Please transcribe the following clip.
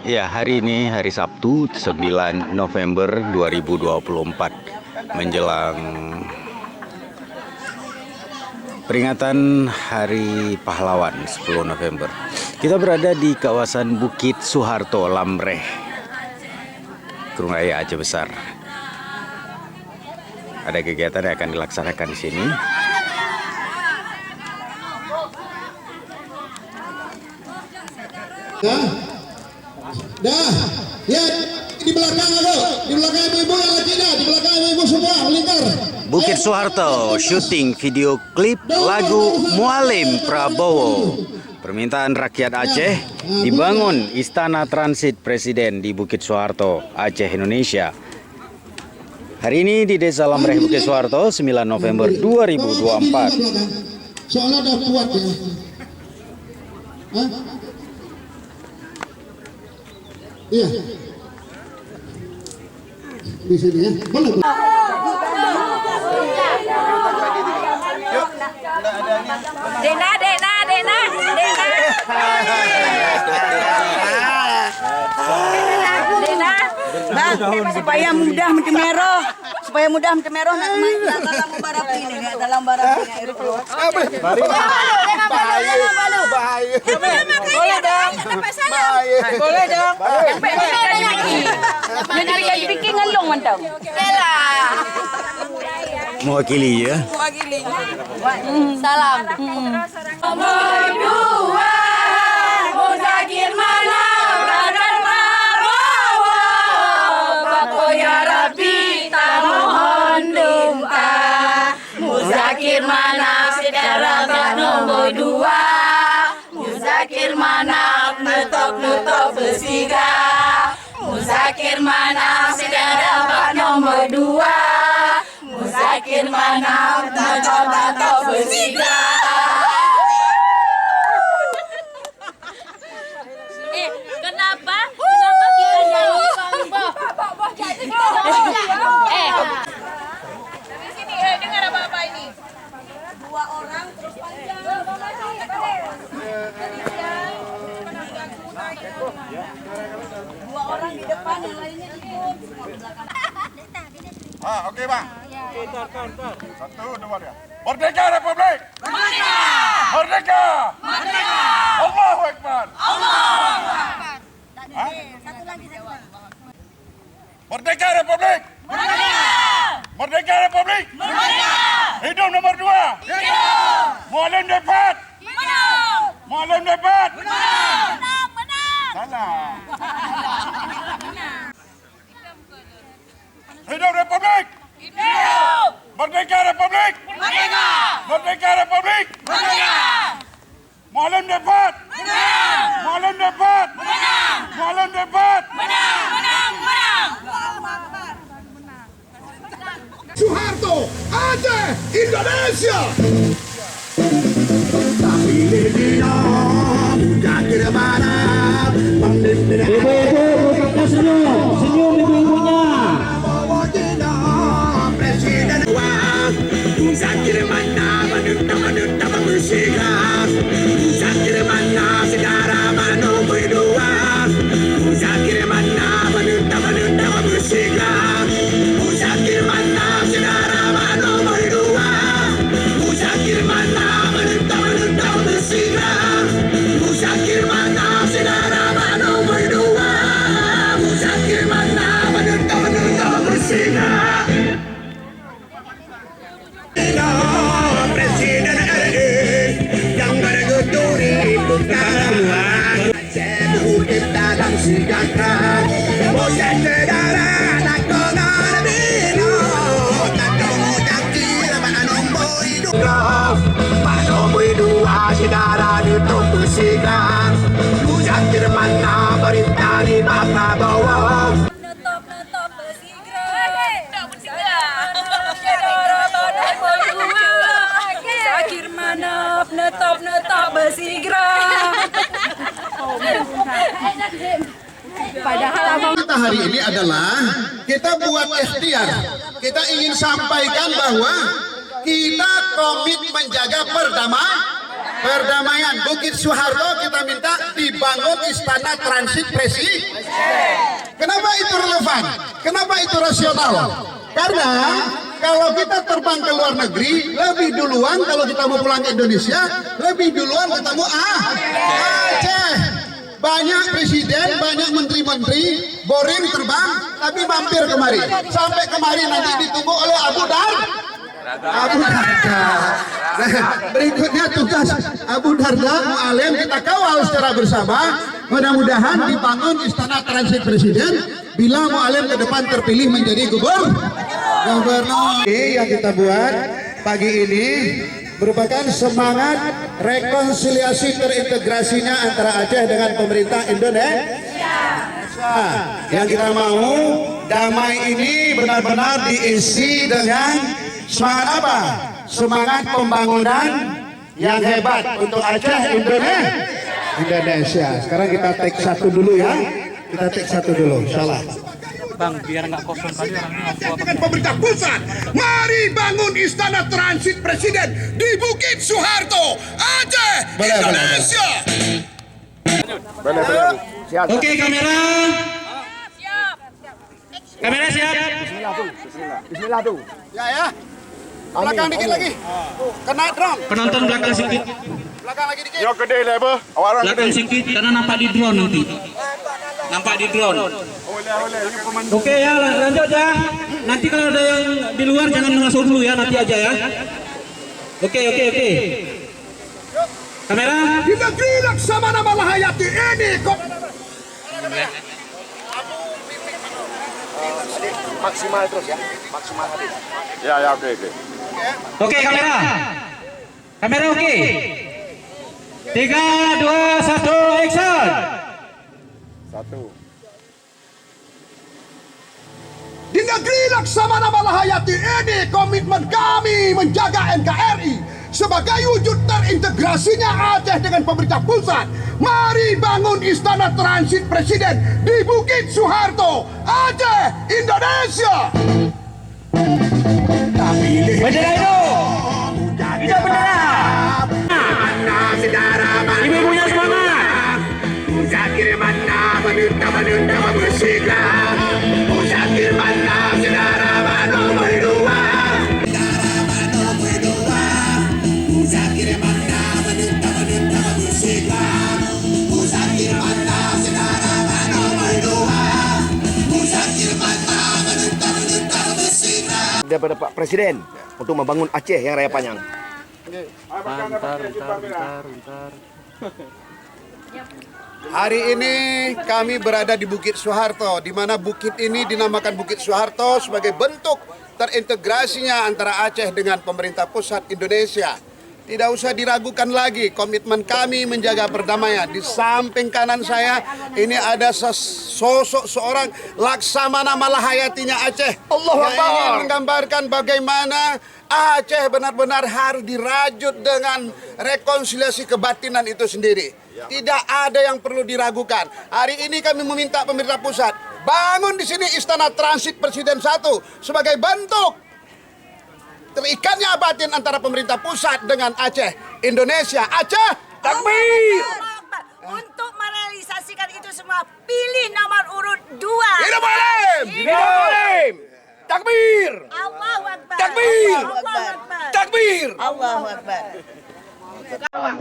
Ya, hari ini hari Sabtu 9 November 2024 menjelang peringatan Hari Pahlawan 10 November. Kita berada di kawasan Bukit Soeharto, Lamreh, Kurung Raya Aceh Besar. Ada kegiatan yang akan dilaksanakan di sini. Dah, ya di belakang ibu-ibu yang lagi dah, di belakang ibu-ibu semua melingkar. Bukit Soeharto, syuting video klip lagu Mualim Prabowo. Permintaan rakyat Aceh, dibangun Istana Transit Presiden di Bukit Soeharto, Aceh, Indonesia. Hari ini di Desa Lamreh, Bukit Soeharto, 9 November 2024. Soalnya udah kuat ya. Hah? Iya. Di sini ya. Boleh. Dena. Bang, supaya mudah mencemeroh, nak dalam barang ini, dalam barang ini. Bahaya. Boleh dong. Boleh dong. Yang bikin ngelong mantap. Mewakili ya. Salam. Nomor 2 Muzakir mana Radar Prabowo, Bako ya Rabbi tak mohon doa. Muzakir mana saudara tak nomor 2. Muzakir mana netop bersiga. Muzakir mana saudara tak nomor 2. Muzakir mana netop bersiga. Kenapa kita nyanyi dari sini dengar apa ini? Dua orang terus panjang. Dua orang di depan, yang lainnya ikut. Oke bang. Satu, dua, tiga. Merdeka Republik. Merdeka. Allahu Akbar. Satu lagi. Merdeka Republik. Merdeka Republik. Hidup nomor 2. Mualim dapat. Mualim dapat. Salah. Hidup Republik. Merdeka Republik. Merdeka Republik. Mualim dapat. Mualim dapat. Mualim dapat. Soeharto, Aceh, Indonesia. Tapi Lina, Muzakir mana? Ibu-ibu, bukannya senyum ibu-ibunya. Presiden Muzakir mana? Menentang bersikap. Muzakir mana? Saudara nomor 2. Muzakir mana? Menentang bersikap. Muzakir mana? Saudara nomor 2. Muzakir mana? Menentang bersikap. Muzakir mana? Saudara nomor 2. Muzakir mana? Menentang bersikap. Presiden RI yang berguturi bukan Aceh dalam sejahtera. Bosan saudara tak dengar bino, tak dengar jakir mana nombor hidup. Pak nomor 2 saudara duduk bersikap. Muzakir mana perintah di Bapak bawa. Netop bersigra. Muzakir mana netop bersigra. Padahal abang Kita hari ini adalah kita buat ikhtiar. Kita ingin sampaikan bahwa kita komit menjaga perdamaian. perdamaian Bukit Soeharto, kita minta dibangun istana transit presiden. Kenapa itu relevan? Kenapa itu rasional? Karena kalau kita terbang ke luar negeri, lebih duluan kalau kita mau pulang ke Indonesia, lebih duluan ketemu Aceh. Banyak presiden, banyak menteri-menteri, boring terbang, tapi mampir kemari. Sampai kemari nanti ditunggu oleh Abu Darda. Berikutnya tugas Abu Darda Mualim kita kawal secara bersama. Mudah-mudahan dibangun istana transit presiden bila Mualim ke depan terpilih menjadi gubernur. Yang kita buat pagi ini merupakan semangat rekonsiliasi terintegrasinya antara Aceh dengan pemerintah Indonesia. Yang kita mau damai ini benar-benar diisi dengan semangat apa? Semangat pembangunan yang hebat untuk Aceh Indonesia. Sekarang kita take satu dulu ya. Kita take satu dulu, insyaallah. Bang, biar nggak kosong tadi orangnya. Dengan pemerintah pusat, mari bangun istana transit presiden di Bukit Soeharto, Aceh, Indonesia. Oke, kamera. Kamera siap. Bismillah tuh. Ya. Belakang dikit lagi. Kena drone. Penonton belakang sedikit. Belakang lagi dikit. Yang gede lah, apa? Orang Belakang sedikit karena nampak di drone nanti. Nampak di drone. Oke ya, lanjut ya. Nanti kalau ada yang di luar jangan masuk dulu ya, nanti aja ya. Oke. Kamera. di negeri Laksamana Malahayati ini kok. Maksimal terus ya. Maksimal habis. Ya, oke. Oke, kamera. Kamera oke. 3, 2, 1, action. Di negeri Laksamana Malahayati ini komitmen kami menjaga NKRI sebagai wujud terintegrasinya Aceh dengan pemerintah pusat. Mari bangun istana transit presiden di Bukit Soeharto, Aceh, Indonesia. Bendera itu. Itu bendera. Ibu-ibunya semangat. Musakir mana menunda bersikap. Musakir mana saudara mano berdua. Musakir mana menunda bersikap. Musakir mana saudara mano berdua. Musakir mana menunda bersikap. Daripada Pak Presiden untuk membangun Aceh yang raya panjang. Bentar. Hari ini kami berada di Bukit Soeharto, di mana bukit ini dinamakan Bukit Soeharto sebagai bentuk terintegrasinya antara Aceh dengan pemerintah pusat Indonesia. Tidak usah diragukan lagi komitmen kami menjaga perdamaian. Di samping kanan saya ini ada sosok seorang Laksamana Malahayatinya Aceh. Yang ingin menggambarkan bagaimana Aceh benar-benar harus dirajut dengan rekonsiliasi kebatinan itu sendiri. Tidak ada yang perlu diragukan. Hari ini kami meminta pemerintah pusat bangun di sini istana transit presiden 1 sebagai bentuk terikatnya batin antara pemerintah pusat dengan Aceh Indonesia. Aceh takbir. Untuk merealisasikan itu semua, pilih nomor urut 2. Hidup Mualim! Hidup Mualim! Takbir! Allahu Akbar. Takbir! Allahu Akbar. Takbir! Allahu Akbar. Bang,